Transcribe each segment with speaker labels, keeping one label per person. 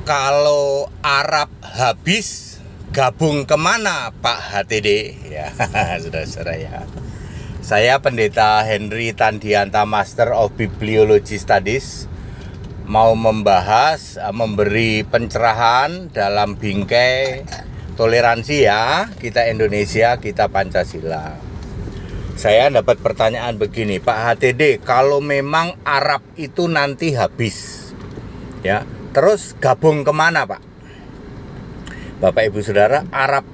Speaker 1: Kalau Arab habis, gabung kemana Pak HTD? Ya, saudara-saudara ya. Saya Pendeta Henry Tandianta, Master of Bibliology Studies, mau membahas, memberi pencerahan dalam bingkai toleransi ya, kita Indonesia, kita Pancasila. Saya dapat pertanyaan begini, Pak HTD, kalau memang Arab itu nanti habis, ya, terus gabung kemana Pak? Bapak Ibu Saudara, Arab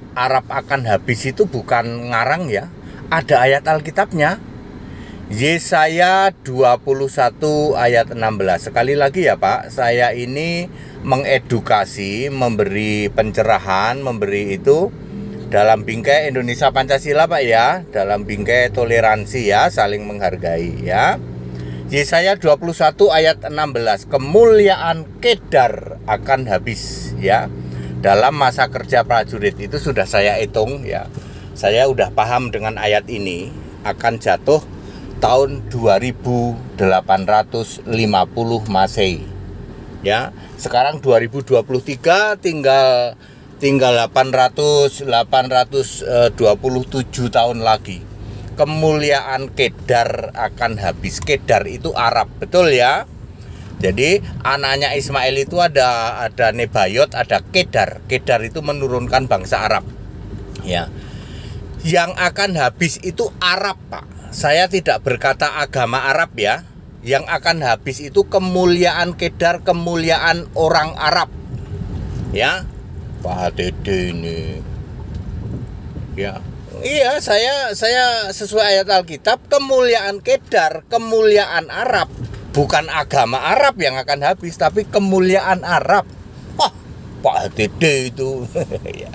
Speaker 1: akan habis itu bukan ngarang ya, ada ayat Alkitabnya. Yesaya 21 ayat 16. Sekali lagi ya Pak, saya ini mengedukasi, memberi pencerahan, memberi itu dalam bingkai Indonesia Pancasila Pak ya, dalam bingkai toleransi ya, saling menghargai ya. Yesaya 21 ayat 16, kemuliaan Kedar akan habis ya. Dalam masa kerja prajurit itu sudah saya hitung ya. Saya udah paham dengan ayat ini akan jatuh tahun 2850 Masehi. Ya, sekarang 2023 tinggal 827 tahun lagi. Kemuliaan Kedar akan habis. Kedar itu Arab, betul ya? Jadi anaknya Ismail itu ada Nebayot, ada Kedar. Kedar itu menurunkan bangsa Arab. Ya. Yang akan habis itu Arab, Pak. Saya tidak berkata agama Arab ya. Yang akan habis itu kemuliaan Kedar, kemuliaan orang Arab. Ya. Pak HTD ini. Ya. Iya, saya sesuai ayat Alkitab, kemuliaan Kedar, kemuliaan Arab. Bukan agama Arab yang akan habis, tapi kemuliaan Arab. Wah, Pak HTD itu. Ya.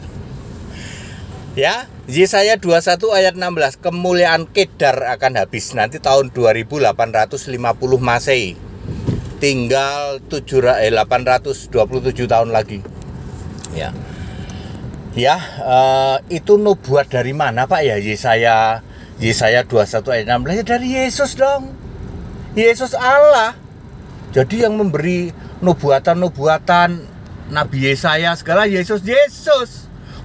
Speaker 1: Ya, Yesaya 21 ayat 16, kemuliaan Kedar akan habis nanti tahun 2850 Masehi. Tinggal 827 tahun lagi. Ya. Ya, itu nubuat dari mana Pak ya? Yesaya 21 ayat 16 ya dari Yesus dong. Yesus Allah. Jadi yang memberi nubuatan-nubuatan Nabi Yesaya segala Yesus.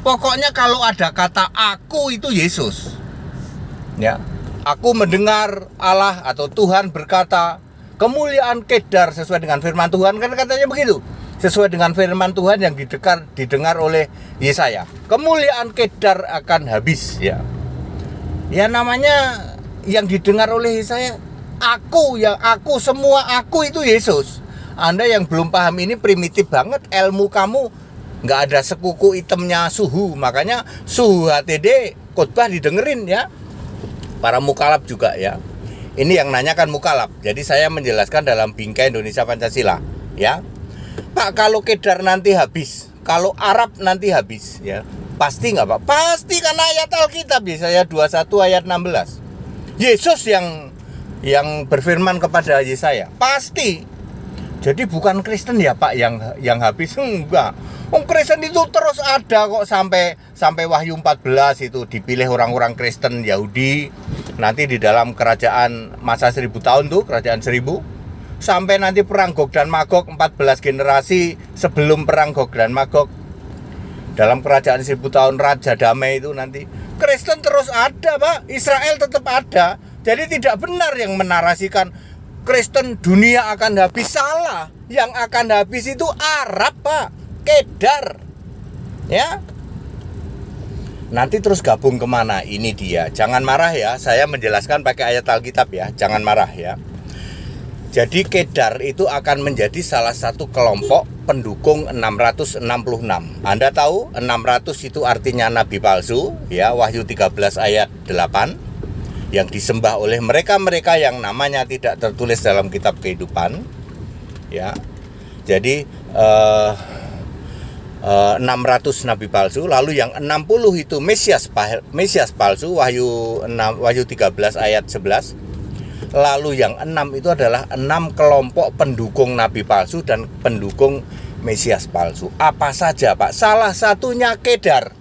Speaker 1: Pokoknya kalau ada kata aku itu Yesus. Ya. Aku mendengar Allah atau Tuhan berkata, kemuliaan Kedar sesuai dengan firman Tuhan, kan katanya begitu. Sesuai dengan firman Tuhan yang didengar oleh Yesaya. Kemuliaan Kedar akan habis ya. Ya namanya yang didengar oleh Yesaya aku, semua aku itu Yesus. Anda yang belum paham ini primitif banget, ilmu kamu nggak ada sekuku hitamnya suhu. Makanya suhu HTD khotbah didengerin ya. Para mukalaf juga ya. Ini yang nanyakan mukalaf. Jadi saya menjelaskan dalam bingkai Indonesia Pancasila ya. Pak, kalau Kedar nanti habis, kalau Arab nanti habis ya. Pasti nggak Pak? Pasti karena ayat Alkitab Yesaya 21 ayat 16. Yesus yang berfirman kepada Yesaya, pasti. Jadi bukan Kristen ya Pak yang habis, enggak. Kristen itu terus ada kok sampai Wahyu 14 itu dipilih orang-orang Kristen Yahudi. Nanti di dalam kerajaan masa 1000 tahun tuh, kerajaan 1000. Sampai nanti perang Gog dan Magog 14 generasi sebelum perang Gog dan Magog. Dalam kerajaan 1000 tahun Raja Damai itu nanti Kristen terus ada Pak, Israel tetap ada. Jadi tidak benar yang menarasikan Kristen dunia akan habis, salah. Yang akan habis itu Arab Pak, Kedar. Ya. Nanti terus gabung kemana? Ini dia. Jangan marah ya, saya menjelaskan pakai ayat Alkitab ya. Jangan marah ya. Jadi Kedar itu akan menjadi salah satu kelompok pendukung 666. Anda tahu 600 itu artinya nabi palsu ya, Wahyu 13 ayat 8. Yang disembah oleh mereka-mereka yang namanya tidak tertulis dalam kitab kehidupan ya. Jadi 600 nabi palsu, lalu yang 60 itu Mesias palsu, Wahyu 13 ayat 11. Lalu yang 6 itu adalah 6 kelompok pendukung nabi palsu dan pendukung Mesias palsu. Apa saja Pak? Salah satunya Kedar.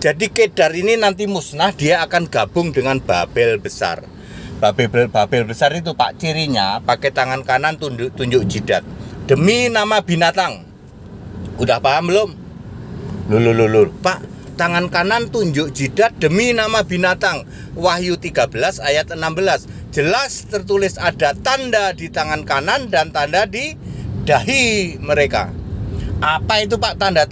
Speaker 1: Jadi Kedar ini nanti musnah, dia akan gabung dengan Babel besar. Babel besar itu Pak, cirinya pakai tangan kanan tunjuk jidat. Demi nama binatang. Udah paham belum? Lulu, Pak, tangan kanan tunjuk jidat demi nama binatang. Wahyu 13 ayat 16. Jelas tertulis ada tanda di tangan kanan dan tanda di dahi mereka. Apa itu Pak tanda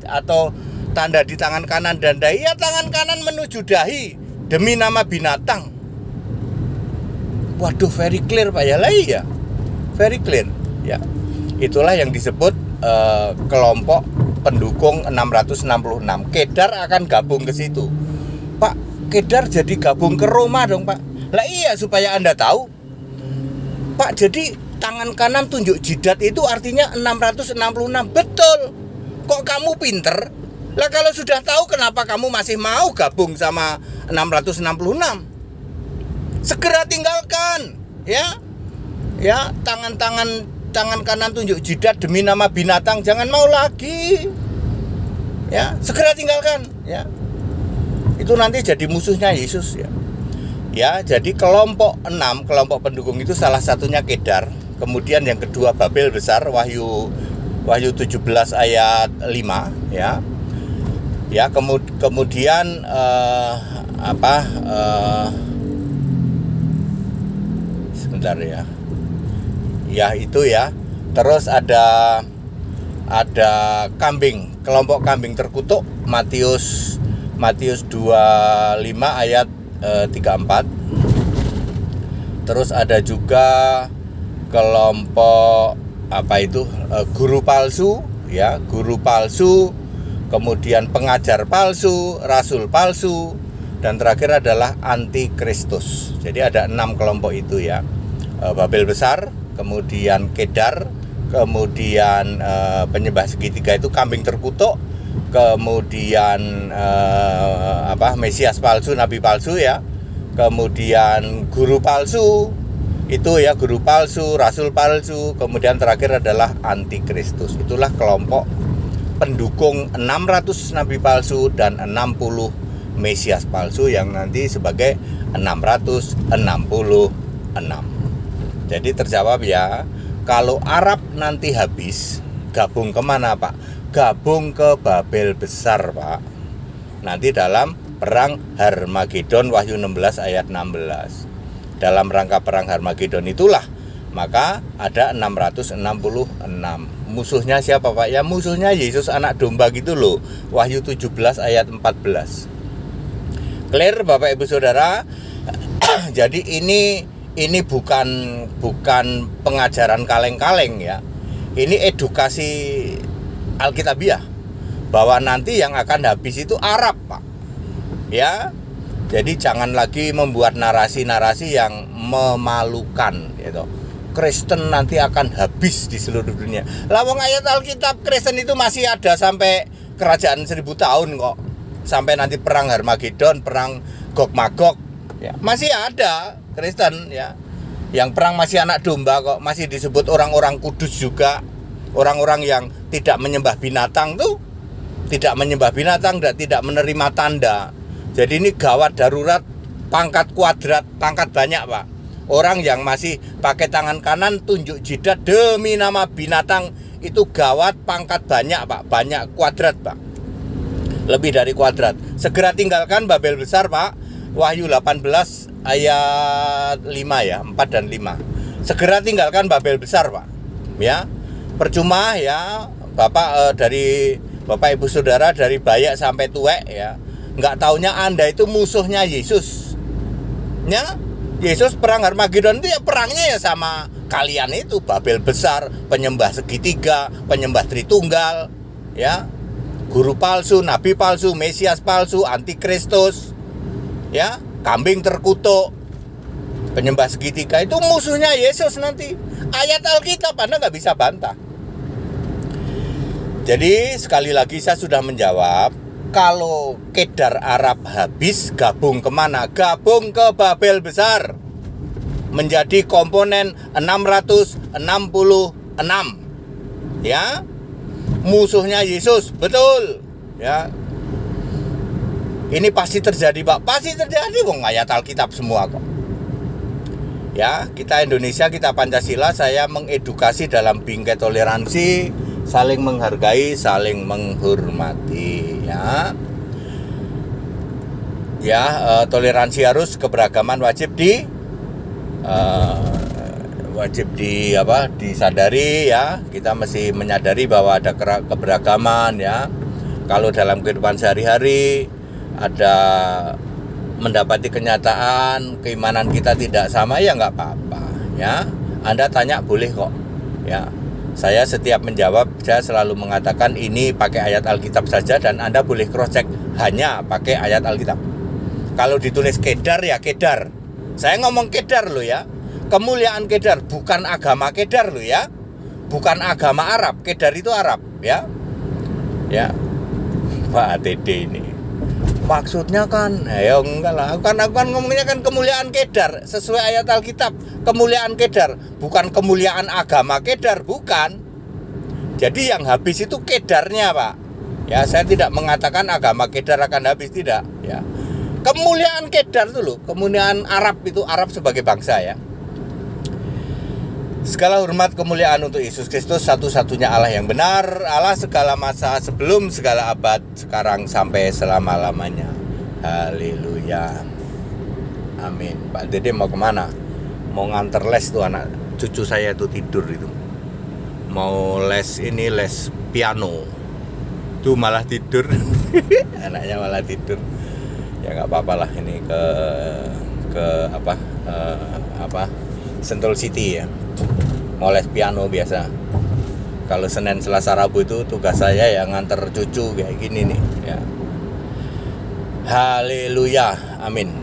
Speaker 1: atau tanda di tangan kanan dan dahi? Ya, tangan kanan menuju dahi demi nama binatang. Waduh, very clear Pak ya. Lah iya. Very clear ya. Itulah yang disebut kelompok pendukung 666. Kedar akan gabung ke situ. Pak, Kedar jadi gabung ke Roma dong Pak. Lah iya, supaya Anda tahu Pak, jadi tangan kanan tunjuk jidat itu artinya 666. Betul. Kok kamu pinter? Lah kalau sudah tahu, kenapa kamu masih mau gabung sama 666? Segera tinggalkan ya. Ya, tangan kanan tunjuk jidat demi nama binatang, jangan mau lagi. Ya, segera tinggalkan ya. Itu nanti jadi musuhnya Yesus ya. Ya, jadi kelompok 6, kelompok pendukung itu salah satunya Kedar. Kemudian yang kedua Babel besar, Wahyu 17 ayat 5 ya. Ya, kemudian sebentar ya. Ya itu ya. Terus ada kambing, kelompok kambing terkutuk, Matius 25 ayat 34. Terus ada juga kelompok guru palsu ya, guru palsu, kemudian pengajar palsu, rasul palsu, dan terakhir adalah antikristus. Jadi ada 6 kelompok itu ya. Babel besar, kemudian Kedar, kemudian penyembah segitiga itu kambing terkutuk, kemudian Mesias palsu, nabi palsu ya, kemudian guru palsu itu ya, guru palsu, rasul palsu, kemudian terakhir adalah antikristus. Itulah kelompok pendukung 600 nabi palsu dan 60 Mesias palsu yang nanti sebagai 666. Jadi terjawab ya, kalau Arab nanti habis, gabung kemana Pak? Gabung ke Babel besar Pak. Nanti dalam perang Harmagedon, Wahyu 16 ayat 16. Dalam rangka perang Harmagedon itulah maka ada 666. Musuhnya siapa Pak? Ya musuhnya Yesus anak domba gitu loh. Wahyu 17 ayat 14. Clear Bapak Ibu Saudara? Jadi ini bukan pengajaran kaleng-kaleng ya. Ini edukasi Alkitabiah bahwa nanti yang akan habis itu Arab Pak. Ya. Jadi jangan lagi membuat narasi-narasi yang memalukan gitu. Kristen nanti akan habis di seluruh dunia. Lah wong ayat Alkitab Kristen itu masih ada sampai kerajaan 1000 tahun kok. Sampai nanti perang Harmagedon, perang Gog Magog ya. Masih ada Kristen ya. Yang perang masih anak domba kok, masih disebut orang-orang kudus juga. Orang-orang yang tidak menyembah binatang tuh, tidak menyembah binatang dan tidak menerima tanda. Jadi ini gawat darurat, pangkat kuadrat, pangkat banyak Pak. Orang yang masih pakai tangan kanan tunjuk jidat demi nama binatang itu gawat, pangkat banyak Pak, banyak kuadrat Pak. Lebih dari kuadrat. Segera tinggalkan Babel besar Pak. Wahyu 18 ayat 5 ya, 4 dan 5. Segera tinggalkan Babel besar Pak. Ya. Percuma ya dari Bapak Ibu Saudara dari bayak sampai tuwek ya, nggak taunya Anda itu musuhnya Yesus. Ya. Yesus perang Harmagedon itu ya perangnya ya sama kalian itu, Babel besar, penyembah segitiga, penyembah Tritunggal, ya. Guru palsu, nabi palsu, Mesias palsu, antikristus. Ya, kambing terkutuk, penyembah segitiga itu musuhnya Yesus nanti. Ayat Alkitab Anda nggak bisa bantah. Jadi sekali lagi saya sudah menjawab, kalau Kedar Arab habis, gabung kemana? Gabung ke Babel besar, menjadi komponen 666. Ya, musuhnya Yesus, betul. Ya. Ini pasti terjadi Pak, pasti terjadi, wong ayat Alkitab semua kok. Ya, kita Indonesia, kita Pancasila, saya mengedukasi dalam bingkai toleransi, saling menghargai, saling menghormati, ya. Ya, toleransi harus, keberagaman wajib disadari, ya. Kita mesti menyadari bahwa ada keberagaman, ya. Kalau dalam kehidupan sehari-hari ada mendapati kenyataan keimanan kita tidak sama, ya nggak apa-apa, ya. Anda tanya boleh kok, ya. Saya setiap menjawab, saya selalu mengatakan ini pakai ayat Alkitab saja, dan Anda boleh cross check hanya pakai ayat Alkitab. Kalau ditulis kedar, ya kedar. Saya ngomong kedar loh, ya. Kemuliaan kedar, bukan agama kedar loh, ya. Bukan agama Arab. Kedar itu Arab, ya. Ya. Pak ATD ini. Maksudnya kan, ya enggak lah. Aku kan ngomongnya kan kemuliaan kedar sesuai ayat Alkitab. Kemuliaan kedar, bukan kemuliaan agama kedar, bukan. Jadi yang habis itu kedarnya, Pak. Ya, saya tidak mengatakan agama kedar akan habis, tidak, ya. Kemuliaan kedar itu loh, kemuliaan Arab itu, Arab sebagai bangsa, ya. Segala hormat kemuliaan untuk Yesus Kristus, satu-satunya Allah yang benar, Allah segala masa, sebelum segala abad, sekarang sampai selama-lamanya. Haleluya. Amin. Pak Dede mau kemana? Mau nganter les tuh anak cucu saya tuh tidur itu. Mau les piano. Tuh malah tidur. Anaknya malah tidur. Ya nggak apa-apa lah, ini ke Sentul City, ya. Mau les piano biasa. Kalau Senin, Selasa, Rabu itu tugas saya ya nganter cucu kayak gini nih, ya. Haleluya, amin.